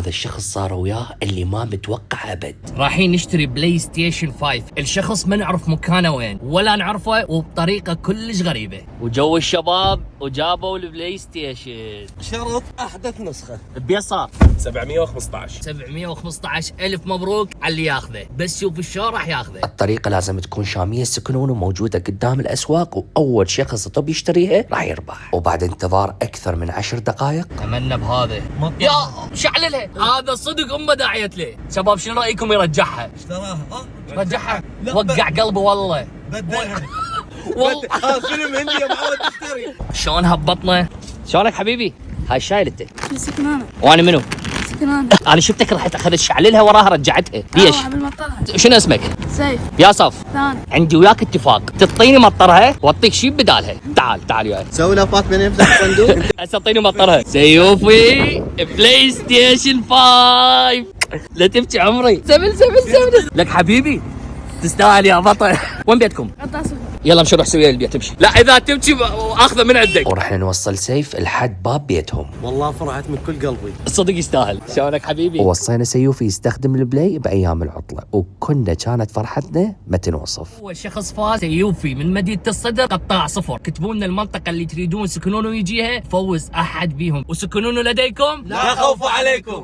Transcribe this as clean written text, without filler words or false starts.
وهذا الشخص صار وياه اللي ما متوقع ابد. رايحين نشتري بلاي ستيشن 5. الشخص ما نعرف مكانه وين ولا نعرفه وبطريقة كلش غريبة. وجو الشباب وجابوا البلاي ستيشن. شرط احدث نسخه بيصار 715. ألف مبروك على اللي ياخذه، بس شوف الشو راح ياخذه. الطريقة لازم تكون شامية السكنون وموجودة قدام الأسواق، وأول شخص يطب يشتريها راح يربح. وبعد انتظار أكثر من 10 دقائق تمنى بهذا يا شعللها. هذا صدق امه داعيت له. شباب شنو رايكم يرجعها؟ اشتراها رجعها. لا، وقع قلبي والله. بدلها. والله فيلم هندي يا معود تشتري. شلون هبطنا؟ شلونك حبيبي؟ هاي شايل انت سكنانة وانا منو؟ سكنانة. انا شفتك رحت اخذت شعللها وراها رجعتها. ليش؟ بالمطرها. شنو اسمك؟ سيف يا صف ثاني. عندي وياك اتفاق، تعطيني مطرها واعطيك شيء بدالها. تعال وياي. سوي لفات من يفتح الصندوق. هسه اعطيني مطرها. سيوفي بلاي ستيشن 5. لا تبكي عمري. سبل لك حبيبي تستاهل يا بطل. وين بيتكم؟ قطع صفر. يلا مشي روح سوي البيت تمشي. لا اذا تبكي اخذه من عندك. ورحنا نوصل سيف لحد باب بيتهم. والله فرحت من كل قلبي. صدق يستاهل. شلونك حبيبي؟ ووصينا سيوف يستخدم البلاي بأيام العطلة، وكنا كانت فرحتنا ما تنوصف. اول شخص فاز سيوفي من مدينة الصدر قطاع صفر. كتبوا لنا المنطقة اللي تريدون سكنونه يجيها، فوز احد بيهم. وسكنونه لديكم لا خوف عليكم.